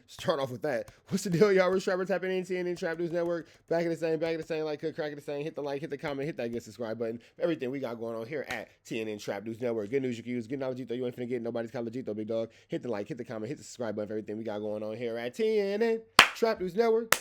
Start off with that. What's the deal, y'all? We're Trapper tapping in TNN Trap News Network. Back in the same, like cook, crack in the same. Hit the like, hit the comment, hit that good subscribe button. Everything we got going on here at TNN Trap News Network. Good news you can use. Good knowledge you ain't finna get. Nobody's Calajito, big dog. Hit the like, hit the comment, hit the subscribe button for everything we got going on here at TNN Trap News Network.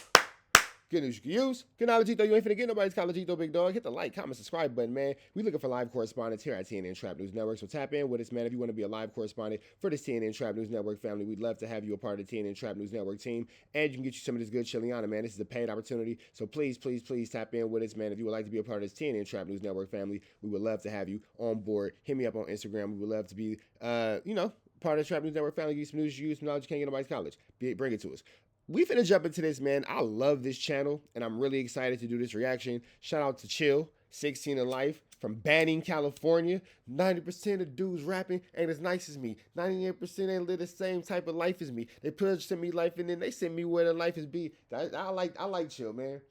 Good news you can use. Good knowledge you ain't finna get. Nobody's Calajito, big dog. Hit the like, comment, subscribe button, man. We looking for live correspondents here at TNN Trap News Network. So tap in with us, man. If you want to be a live correspondent for this TNN Trap News Network family, we'd love to have you a part of the TNN Trap News Network team. And you can get you some of this good Chiliana, man. This is a paid opportunity. So please, please, please tap in with us, man. If you would like to be a part of this TNN Trap News Network family, we would love to have you on board. Hit me up on Instagram. We would love to be, part of the Trap News Network family. Give you some news you use, some knowledge you can't get nobody's college. Bring it to us. We finna jump into this, man. I love this channel, and I'm really excited to do this reaction. Shout out to Chill, 16 in Life, from Banning, California. 90% of dudes rapping ain't as nice as me. 98% ain't live the same type of life as me. They send me life, and then they send me where the life is be. I like Chill, man.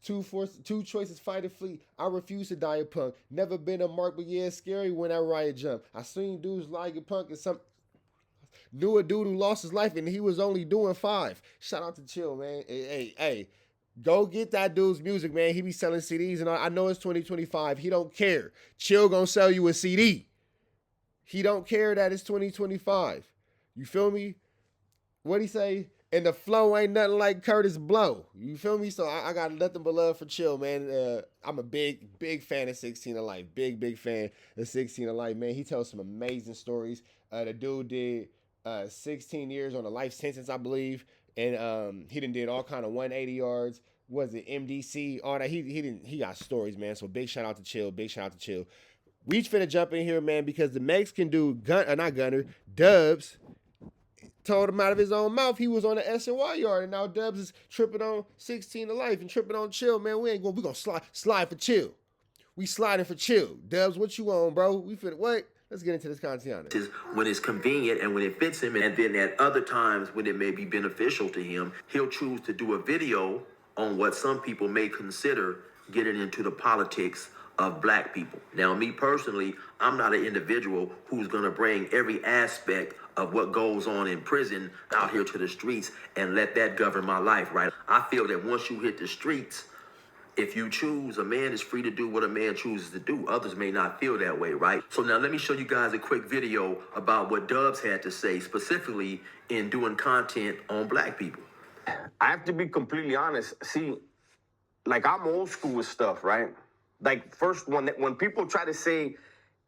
Two choices, fight or flee. I refuse to die a punk. Never been a mark, but yeah, it's scary when I riot jump. I seen dudes like a punk and some... Knew a dude who lost his life and he was only doing 5. Shout out to Chill, man. Hey, go get that dude's music, man. He be selling CDs, and I know it's 2025. He don't care. Chill gonna sell you a CD. He don't care that it's 2025. You feel me? What'd he say? And the flow ain't nothing like Curtis Blow. You feel me? So I got nothing but love for Chill, man. I'm a big fan of 16 of Life. Big fan of 16 of Life, man. He tells some amazing stories. The dude did 16 years on a life sentence, I believe, and he did all kind of 180 yards. Was it MDC? All that he got stories, man. So big shout out to Chill. Big shout out to Chill. We finna jump in here, man, because the Mexican dude, not Gunnar, Dubs, told him out of his own mouth he was on the SNY yard, and now Dubs is tripping on 16 to Life and tripping on Chill, man. We gonna slide for Chill. We sliding for Chill. Dubs, what you on, bro? We finna what? Let's get into this content. When it's convenient and when it fits him, and then at other times when it may be beneficial to him, he'll choose to do a video on what some people may consider getting into the politics of black people. Now, me personally, I'm not an individual who's going to bring every aspect of what goes on in prison out here to the streets and let that govern my life, right? I feel that once you hit the streets, if you choose, a man is free to do what a man chooses to do. Others may not feel that way, right? So now let me show you guys a quick video about what Dubs had to say specifically in doing content on black people. I have to be completely honest. See, like, I'm old school with stuff, right? Like, first, when people try to say,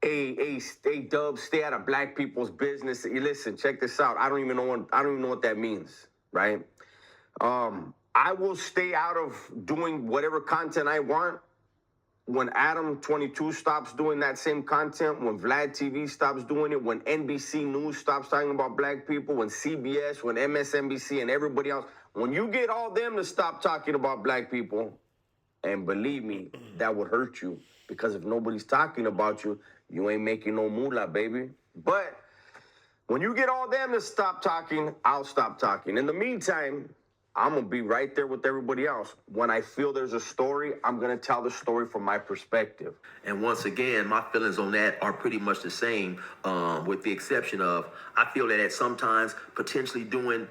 hey, Dubs, stay out of black people's business. Listen, check this out. I don't even know what that means, right? I will stay out of doing whatever content I want when Adam 22 stops doing that same content, when Vlad TV stops doing it, when NBC News stops talking about black people, when CBS, when MSNBC, and everybody else. When you get all them to stop talking about black people, and believe me, that would hurt you, because if nobody's talking about you, you ain't making no moolah, baby. But when you get all them to stop talking, I'll stop talking. In the meantime, I'm going to be right there with everybody else. When I feel there's a story, I'm going to tell the story from my perspective. And once again, my feelings on that are pretty much the same, with the exception of, I feel that at sometimes potentially doing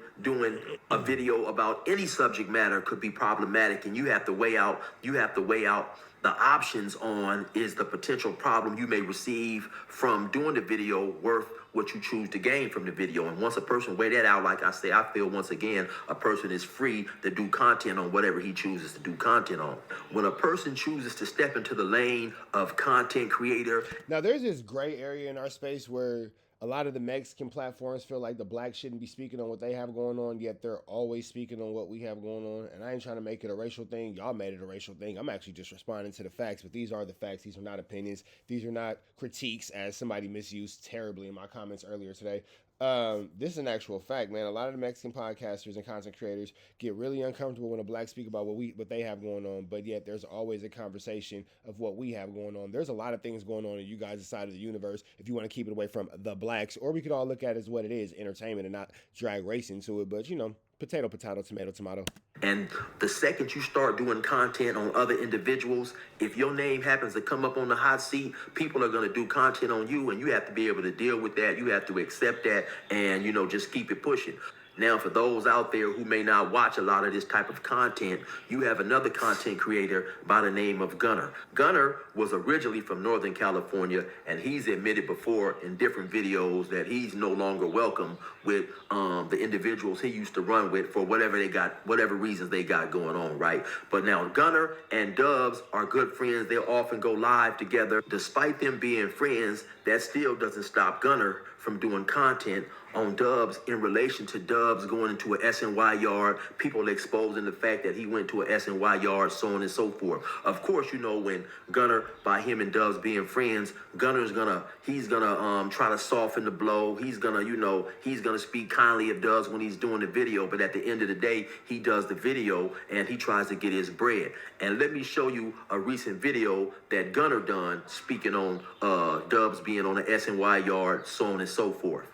a video about any subject matter could be problematic, and you have to weigh out the options on, is the potential problem you may receive from doing the video worth what you choose to gain from the video. And once a person weigh that out, like I say, I feel once again, a person is free to do content on whatever he chooses to do content on. When a person chooses to step into the lane of content creator. Now, there's this gray area in our space where a lot of the Mexican platforms feel like the blacks shouldn't be speaking on what they have going on, yet they're always speaking on what we have going on. And I ain't trying to make it a racial thing. Y'all made it a racial thing. I'm actually just responding to the facts, but these are the facts. These are not opinions. These are not critiques, as somebody misused terribly in my comments earlier today. This is an actual fact, man. A lot of the Mexican podcasters and content creators get really uncomfortable when a black speak about what they have going on, but yet there's always a conversation of what we have going on. There's a lot of things going on in you guys' side of the universe if you want to keep it away from the blacks, or we could all look at it as what it is, entertainment, and not drag race into it. But, potato, tomato. And the second you start doing content on other individuals, if your name happens to come up on the hot seat, people are going to do content on you, and you have to be able to deal with that. You have to accept that and, just keep it pushing. Now, for those out there who may not watch a lot of this type of content, you have another content creator by the name of Gunnar. Gunnar was originally from Northern California, and he's admitted before in different videos that he's no longer welcome with the individuals he used to run with for whatever reasons they got going on, right? But now Gunnar and Dubs are good friends. They'll often go live together. Despite them being friends, that still doesn't stop Gunnar from doing content on Dubs in relation to Dubs going into a SNY yard, people exposing the fact that he went to a SNY yard, so on and so forth. Of course, you know, when Gunnar, by him and Dubs being friends, Gunner's he's gonna try to soften the blow. He's gonna speak kindly of Dubs when he's doing the video, but at the end of the day, he does the video and he tries to get his bread. And let me show you a recent video that Gunnar done speaking on Dubs being on the SNY yard, so on and so forth.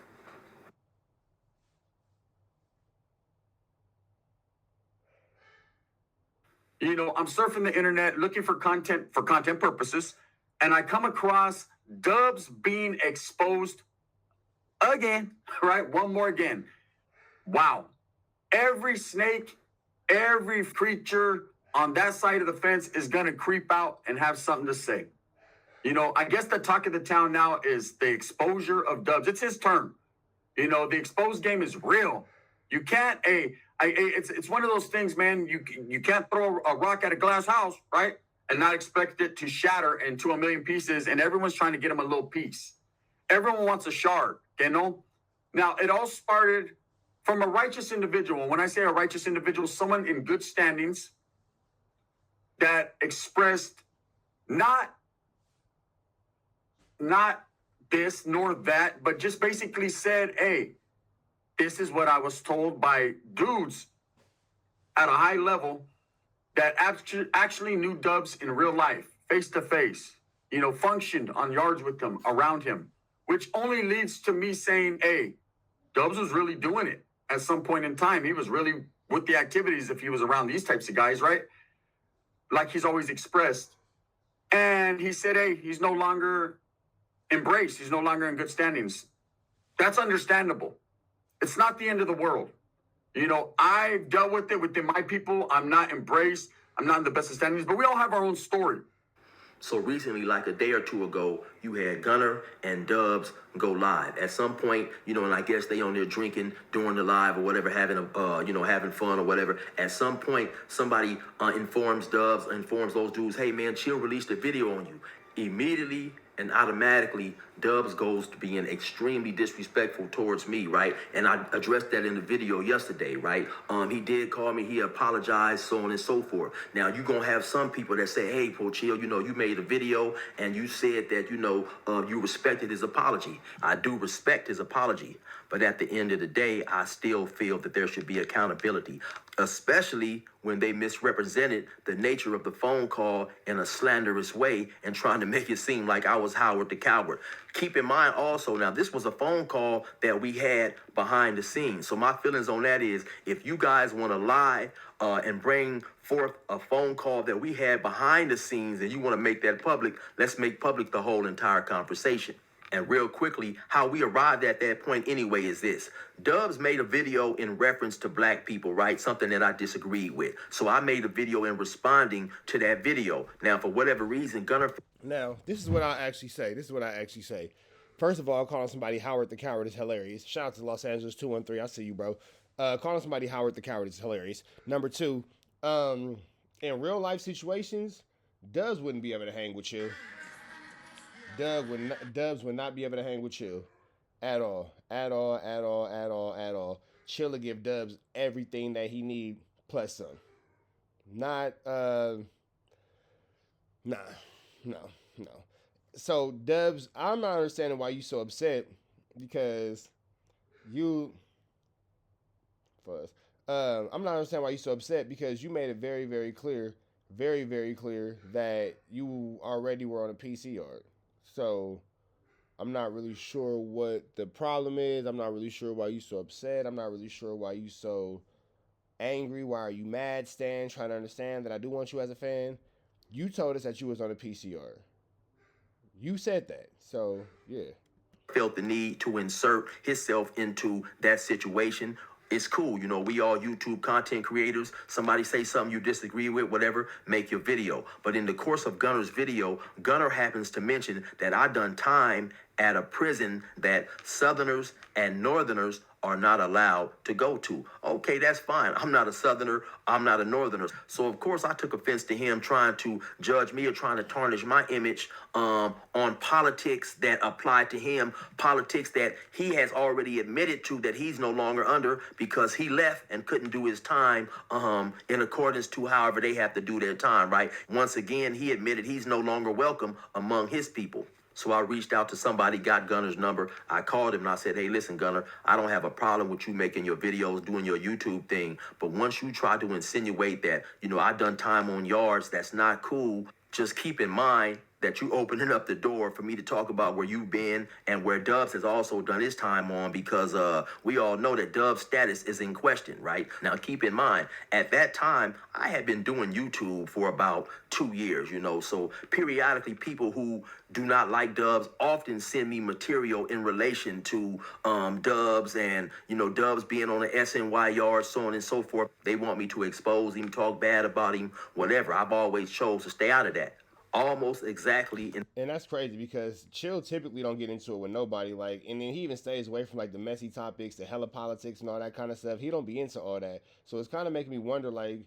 You know, I'm surfing the internet looking for content purposes, and I come across Dubs being exposed again, right? One more again. Wow. Every snake, every creature on that side of the fence is going to creep out and have something to say. You know, I guess the talk of the town now is the exposure of Dubs. It's his turn. You know, the exposed game is real. You can't, it's one of those things, man. You can't throw a rock at a glass house, right? And not expect it to shatter into a million pieces. And everyone's trying to get him a little piece. Everyone wants a shard, you know? Now, it all started from a righteous individual. When I say a righteous individual, someone in good standings that expressed not this nor that, but just basically said, hey, this is what I was told by dudes at a high level that actually knew Dubs in real life, face to face, you know, functioned on yards with him, around him, which only leads to me saying, hey, Dubs was really doing it at some point in time. He was really with the activities if he was around these types of guys, right? Like he's always expressed. And he said, hey, he's no longer embraced. He's no longer in good standings. That's understandable. It's not the end of the world. You know, I've dealt with it within my people. I'm not embraced. I'm not in the best of standings, but we all have our own story. So recently, like a day or two ago, you had Gunnar and Dubs go live. At some point, you know, and I guess they on there drinking during the live or whatever, having having fun or whatever. At some point, somebody informs those dudes, hey man, Chill released a video on you. Immediately and automatically, Dubs goes to being extremely disrespectful towards me, right? And I addressed that in the video yesterday, right? He did call me, he apologized, so on and so forth. Now, you're going to have some people that say, hey, Chill, you know, you made a video and you said that, you know, you respected his apology. I do respect his apology. But at the end of the day, I still feel that there should be accountability, especially when they misrepresented the nature of the phone call in a slanderous way and trying to make it seem like I was Howard the Coward. Keep in mind also, now this was a phone call that we had behind the scenes. So my feelings on that is, if you guys want to lie and bring forth a phone call that we had behind the scenes and you want to make that public, let's make public the whole entire conversation. And real quickly, how we arrived at that point anyway is this. Dubs made a video in reference to black people, right? Something that I disagreed with. So I made a video in responding to that video. Now, for whatever reason, Gunnar... Now, this is what I actually say. First of all, calling somebody Howard the Coward is hilarious. Shout out to Los Angeles 213. I see you, bro. Calling somebody Howard the Coward is hilarious. Number two, in real life situations, Dubs wouldn't be able to hang with you. Dubs would not be able to hang with Chill at all. Chill will give Dubs everything that he need plus some. No. So Dubs, I'm not understanding why you so upset because I'm not understanding why you so upset because you made it very, very clear that you already were on a PC yard. So I'm not really sure what the problem is. I'm not really sure why you so upset. I'm not really sure why you so angry. Why are you mad, Stan? Trying to understand that I do want you as a fan. You told us that you was on a PCR. You said that. So, yeah. Felt the need to insert himself into that situation It's cool, you know, we all YouTube content creators. Somebody say something you disagree with, whatever, make your video. But in the course of Gunner's video, Gunner happens to mention that I done time at a prison that Southerners and Northerners are not allowed to go to. Okay, that's fine. I'm not a Southerner. I'm not a Northerner. So, of course, I took offense to him trying to judge me or trying to tarnish my image on politics that apply to him, politics that he has already admitted to that he's no longer under because he left and couldn't do his time in accordance to however they have to do their time, right? Once again, he admitted he's no longer welcome among his people. So I reached out to somebody, got Gunner's number. I called him and I said, hey, listen, Gunner, I don't have a problem with you making your videos, doing your YouTube thing. But once you try to insinuate that, you know, I've done time on yards, that's not cool. Just keep in mind that you opening up the door for me to talk about where you've been and where Dubs has also done his time on, because we all know that Dubs' status is in question, right? Now, keep in mind, at that time, I had been doing YouTube for about 2 years, you know, so periodically people who do not like Dubs often send me material in relation to Dubs and, you know, Dubs being on the SNY yard, so on and so forth. They want me to expose him, talk bad about him, whatever. I've always chose to stay out of that. Almost exactly. And that's crazy because Chill typically don't get into it with nobody. Like, and then he even stays away from like the messy topics, the hella politics and all that kind of stuff. He don't be into all that. So it's kind of making me wonder, like, you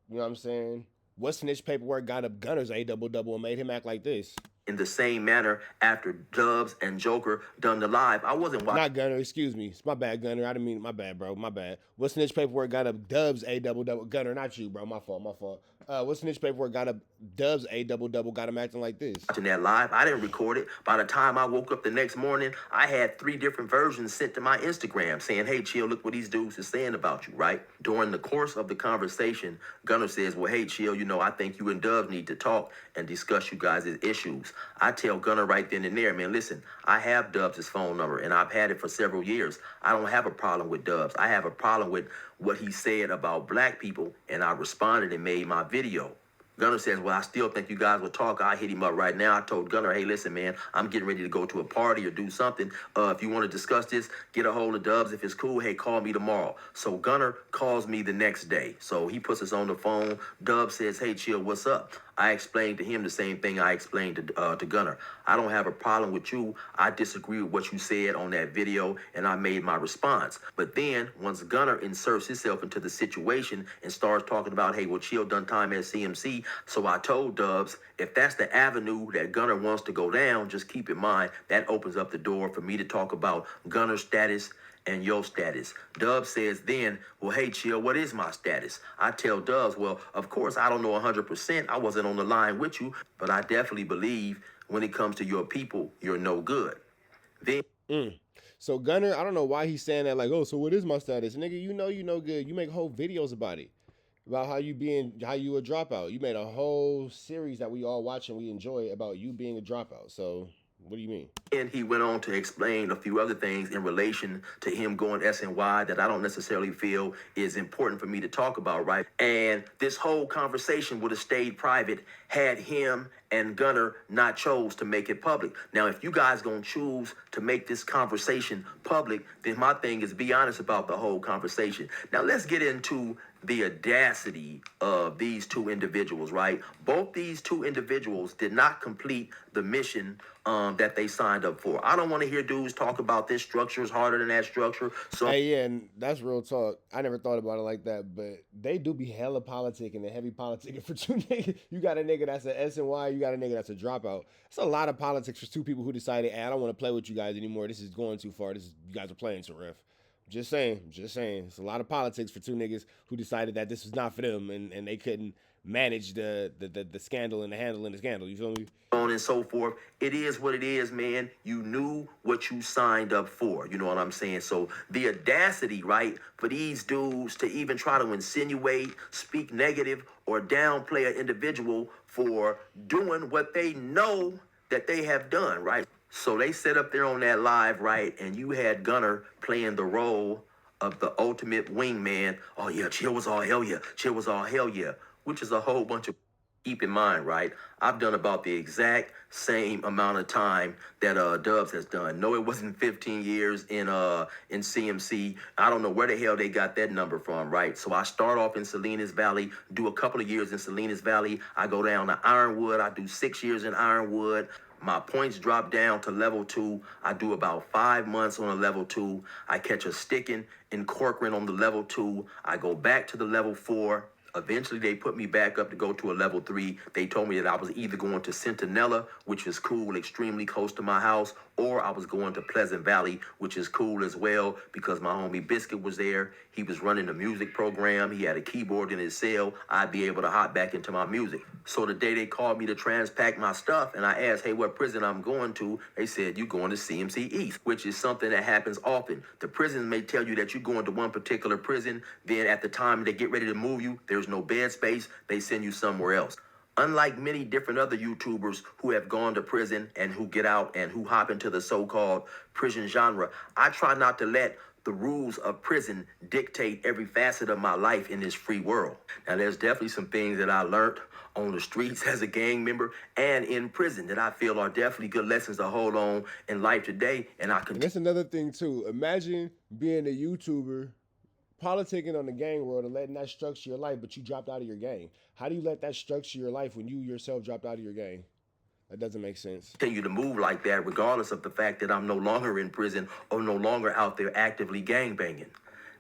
know what I'm saying? What snitch paperwork got up Gunner's A double and made him act like this? In the same manner, after Dubs and Joker done the live, I wasn't watching. Not Gunner, excuse me. It's my bad, Gunner. I didn't mean, my bad, bro. My bad. What snitch paperwork got up Dubs A double? Gunner, not you, bro. My fault. What snitch paperwork got up Dubs A double, got him acting like this? Watching that live, I didn't record it. By the time I woke up the next morning, I had 3 different versions sent to my Instagram saying, hey, Chill, look what these dudes are saying about you, right? During the course of the conversation, Gunner says, well, hey, Chill, you know, I think you and Dubs need to talk and discuss you guys' issues. I tell Gunner right then and there, man, listen, I have Dubs' phone number and I've had it for several years. I don't have a problem with Dubs. I have a problem with what he said about black people, and I responded and made my video. Gunner says, well, I still think you guys will talk. I'll hit him up right now. I told Gunner, hey, listen, man, I'm getting ready to go to a party or do something. If you want to discuss this, get a hold of Dubs. If it's cool, hey, call me tomorrow. So Gunner calls me the next day. So he puts us on the phone. Dubs says, hey, Chill, what's up? I explained to him the same thing I explained to Gunner. I don't have a problem with you. I disagree with what you said on that video, and I made my response. But then, once Gunner inserts himself into the situation and starts talking about, hey, well, Chill done time at CMC, so I told Dubs, if that's the avenue that Gunner wants to go down, just keep in mind, that opens up the door for me to talk about Gunner's status and your status. Dubs says then, well, hey, Chill, what is my status? I tell Dubs, well, of course, I don't know 100%. I wasn't on the line with you, but I definitely believe when it comes to your people, you're no good. Then. So Gunner, I don't know why he's saying that, like, oh, so what is my status? Nigga, you know you no good. You make whole videos about it. About how you a dropout. You made a whole series that we all watch and we enjoy about you being a dropout. So what do you mean? And he went on to explain a few other things in relation to him going SNY that I don't necessarily feel is important for me to talk about, right? And this whole conversation would have stayed private had him and Gunner not chose to make it public. Now, if you guys gonna choose to make this conversation public, then my thing is be honest about the whole conversation. Now, let's get into the audacity of these 2 individuals, right? Both these 2 individuals did not complete the mission that they signed up for. I don't want to hear dudes talk about this structure is harder than that structure. So hey, yeah, and that's real talk. I never thought about it like that, but they do be hella politicking and heavy politicking for 2 niggas. You got a nigga that's an SNY, you got a nigga that's a dropout. It's a lot of politics for 2 people who decided, hey, I don't want to play with you guys anymore. This is going too far. You guys are playing to ref. Just saying. It's a lot of politics for 2 niggas who decided that this was not for them and they couldn't manage the scandal and the handling the scandal. You feel me? On and so forth. It is what it is, man. You knew what you signed up for. You know what I'm saying? So the audacity, right, for these dudes to even try to insinuate, speak negative, or downplay an individual for doing what they know that they have done, right? So they set up there on that live, right, and you had Gunner playing the role of the ultimate wingman. Oh, yeah, Chill was all hell yeah. Chill was all hell yeah, which is a whole bunch of Keep in mind, right? I've done about the exact same amount of time that Dubs has done. No, it wasn't 15 years in CMC. I don't know where the hell they got that number from, right? So I start off in Salinas Valley, do a couple of years in Salinas Valley. I go down to Ironwood. I do 6 years in Ironwood. My points drop down to level 2. I do about 5 months on a level 2. I catch a sticking in Corcoran on the level 2. I go back to the level 4. Eventually, they put me back up to go to a level 3. They told me that I was either going to Centinela, which is cool, extremely close to my house, or I was going to Pleasant Valley, which is cool as well because my homie Biscuit was there. He was running the music program. He had a keyboard in his cell. I'd be able to hop back into my music. So the day they called me to transpack my stuff and I asked, hey, what prison I'm going to, they said, you're going to CMC East, which is something that happens often. The prisons may tell you that you're going to one particular prison. Then at the time they get ready to move you, there's no bed space. They send you somewhere else. Unlike many different other YouTubers who have gone to prison and who get out and who hop into the so-called prison genre, I try not to let the rules of prison dictate every facet of my life in this free world. Now, there's definitely some things that I learned on the streets as a gang member and in prison that I feel are definitely good lessons to hold on in life today. And that's another thing too. Imagine being a YouTuber, politicking on the gang world and letting that structure your life, but you dropped out of your gang. How do you let that structure your life when you yourself dropped out of your gang? That doesn't make sense. Continue to move like that regardless of the fact that I'm no longer in prison or no longer out there actively gangbanging.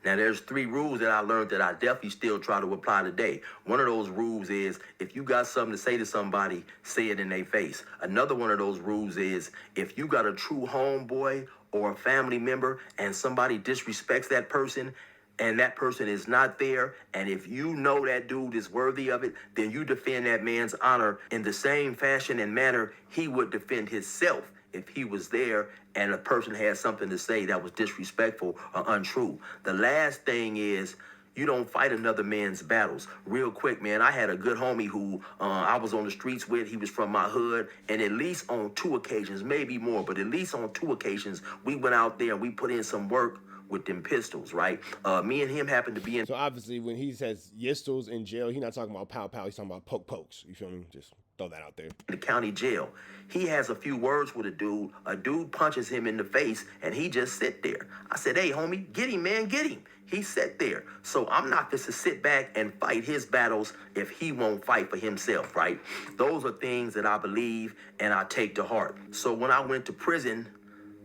Now, there's 3 rules that I learned that I definitely still try to apply today. One of those rules is if you got something to say to somebody, say it in their face. Another one of those rules is if you got a true homeboy or a family member and somebody disrespects that person, and that person is not there, and if you know that dude is worthy of it, then you defend that man's honor in the same fashion and manner he would defend himself if he was there and a person had something to say that was disrespectful or untrue. The last thing is you don't fight another man's battles. Real quick, man, I had a good homie who I was on the streets with. He was from my hood, and at least on 2 occasions, maybe more, but at least on 2 occasions, we went out there and we put in some work with them pistols, right? Me and him happened to be in. So obviously, when he says Yistles in jail, he's not talking about pow pow. He's talking about pokes. You feel me? Just throw that out there. The county jail. He has a few words with a dude. A dude punches him in the face, and he just sit there. I said, hey, homie, get him, man, get him. He sat there. So I'm not just to sit back and fight his battles if he won't fight for himself, right? Those are things that I believe and I take to heart. So when I went to prison,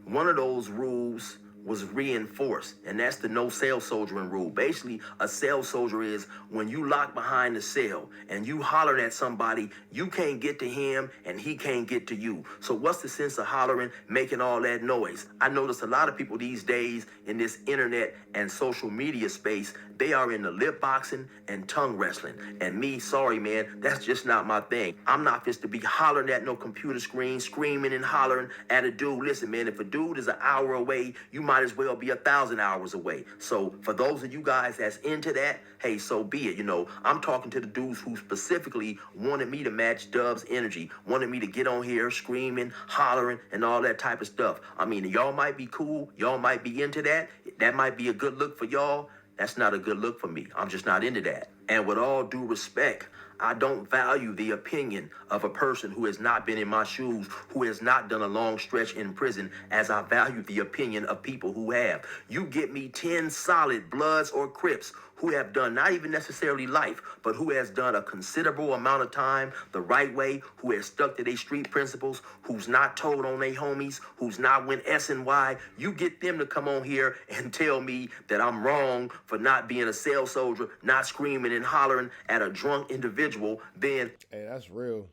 one of those rules was reinforced, and that's the no cell soldiering rule. Basically, a cell soldier is when you lock behind the cell and you hollering at somebody, you can't get to him and he can't get to you. So what's the sense of hollering, making all that noise? I notice a lot of people these days in this internet and social media space, they are in the lip boxing and tongue wrestling. And me, sorry, man, that's just not my thing. I'm not just to be hollering at no computer screen, screaming and hollering at a dude. Listen, man, if a dude is an hour away, you might as well be 1,000 hours away. So for those of you guys that's into that, hey, so be it. You know, I'm talking to the dudes who specifically wanted me to match Dub's energy, wanted me to get on here screaming, hollering, and all that type of stuff. I mean, y'all might be cool. Y'all might be into that. That might be a good look for y'all. That's not a good look for me. I'm just not into that. And with all due respect, I don't value the opinion of a person who has not been in my shoes, who has not done a long stretch in prison, as I value the opinion of people who have. You get me 10 solid Bloods or Crips who have done not even necessarily life, but who has done a considerable amount of time the right way, who has stuck to their street principles, who's not told on their homies, who's not went S and Y. You get them to come on here and tell me that I'm wrong for not being a cell soldier, not screaming and hollering at a drunk individual, then... Hey, that's real.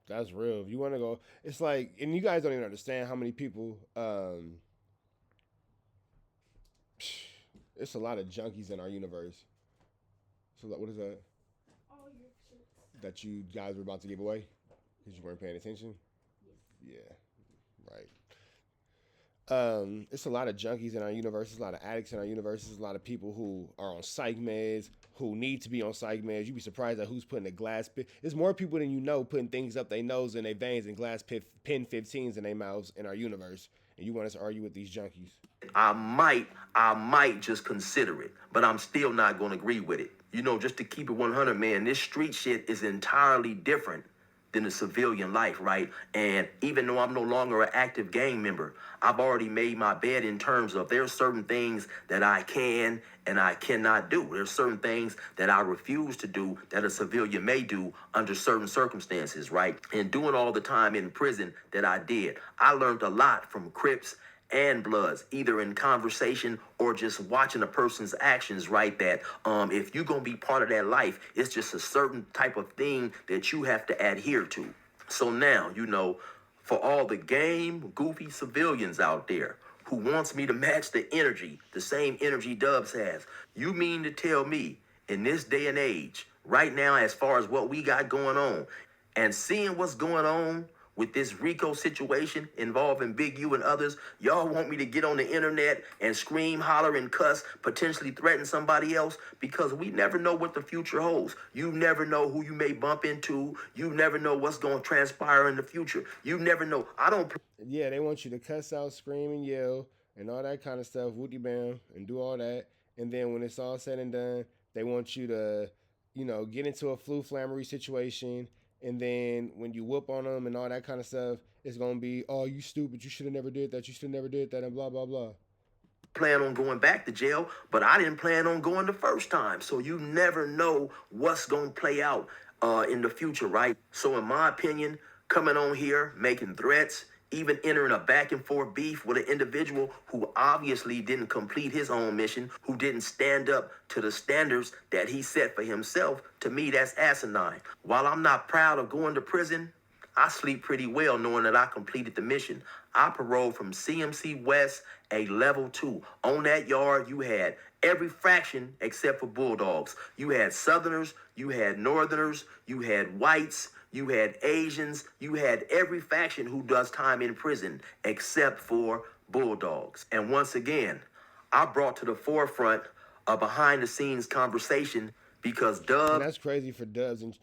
That's real. If you want to go, it's like, and you guys don't even understand how many people, it's a lot of junkies in our universe. So what is that? All your shit. That you guys were about to give away? Because you weren't paying attention? Yes. Yeah, right. It's a lot of junkies in our universe. There's a lot of addicts in our universe. There's a lot of people who are on psych meds, who need to be on psych meds. You'd be surprised at who's putting a glass pin. There's more people than you know putting things up their nose and their veins and glass pen 15s in their mouths in our universe. and you want us to argue with these junkies. I might just consider it, but I'm still not going to agree with it. You know, just to keep it 100, man, this street shit is entirely different than the civilian life, right? And even though I'm no longer an active gang member, I've already made my bed in terms of there's certain things that I can and I cannot do. There's certain things that I refuse to do that a civilian may do under certain circumstances, right? And doing all the time in prison that I did, I learned a lot from Crips and Bloods, either in conversation or just watching a person's actions, right? That if you're gonna be part of that life, it's just a certain type of thing that you have to adhere to. So now, you know, for all the game goofy civilians out there who wants me to match the energy, the same energy Dubs has, you mean to tell me in this day and age, right now, as far as what we got going on, and seeing what's going on with this RICO situation involving Big U and others, y'all want me to get on the internet and scream, holler, and cuss, potentially threaten somebody else? Because we never know what the future holds. You never know who you may bump into. You never know what's going to transpire in the future. You never know. Yeah, they want you to cuss out, scream, and yell, and all that kind of stuff, wooty bam, and do all that. And then when it's all said and done, they want you to, you know, get into a flammery situation. And then when you whoop on them and all that kind of stuff, it's going to be, oh, you stupid. You should have never did that. You should have never did that, and blah, blah, blah. Plan on going back to jail, but I didn't plan on going the first time. So you never know what's going to play out in the future, right? So in my opinion, coming on here, making threats, even entering a back and forth beef with an individual who obviously didn't complete his own mission, who didn't stand up to the standards that he set for himself, to me, that's asinine. While I'm not proud of going to prison, I sleep pretty well knowing that I completed the mission. I paroled from CMC West, a level 2. On that yard, you had every fraction except for Bulldogs. You had Southerners, you had Northerners, you had whites, you had Asians, you had every faction who does time in prison except for Bulldogs. And once again, I brought to the forefront a behind-the-scenes conversation because Dubs... And that's crazy for Dubs and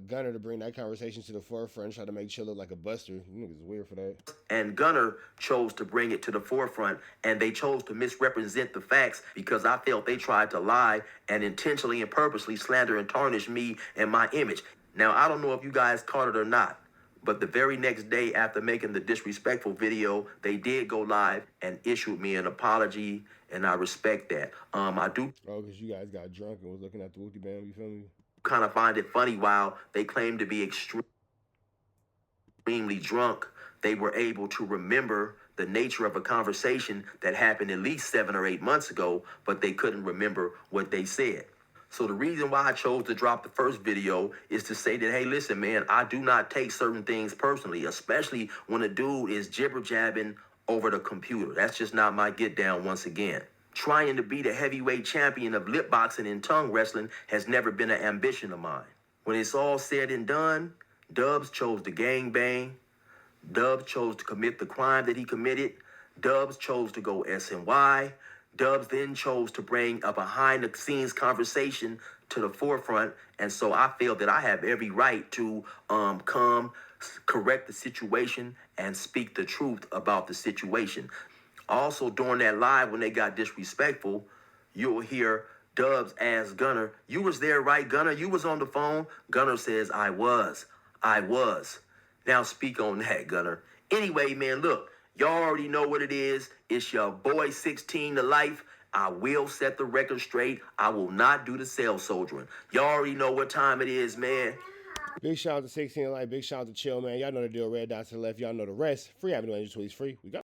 Gunnar to bring that conversation to the forefront, try to make Chill look like a buster. You niggas is weird for that. And Gunnar chose to bring it to the forefront, and they chose to misrepresent the facts because I felt they tried to lie and intentionally and purposely slander and tarnish me and my image. Now, I don't know if you guys caught it or not, but the very next day after making the disrespectful video, they did go live and issued me an apology, and I respect that. I do... Oh, because you guys got drunk and was looking at the Wooty Bam, you feel me? Kind of find it funny while they claim to be extremely drunk, they were able to remember the nature of a conversation that happened at least 7 or 8 months ago, but they couldn't remember what they said. So the reason why I chose to drop the first video is to say that, hey, listen, man, I do not take certain things personally, especially when a dude is jibber-jabbing over the computer. That's just not my get down once again. Trying to be the heavyweight champion of lip boxing and tongue wrestling has never been an ambition of mine. When it's all said and done, Dubs chose to gangbang. Dubs chose to commit the crime that he committed. Dubs chose to go SNY. Dubs then chose to bring a behind-the-scenes conversation to the forefront, and so I feel that I have every right to come correct the situation and speak the truth about the situation. Also, during that live, when they got disrespectful, you'll hear Dubs ask Gunnar, "You was there, right, Gunnar? You was on the phone?" Gunnar says, I was. Now speak on that, Gunnar. Anyway, man, look. Y'all already know what it is. It's your boy 16 to life. I will set the record straight. I will not do the cell soldiering. Y'all already know what time it is, man. Big shout out to 16 to life. Big shout out to Chill, man. Y'all know the deal. Red dots to the left. Y'all know the rest. Free Avenue Angel Tweets. Free. We go.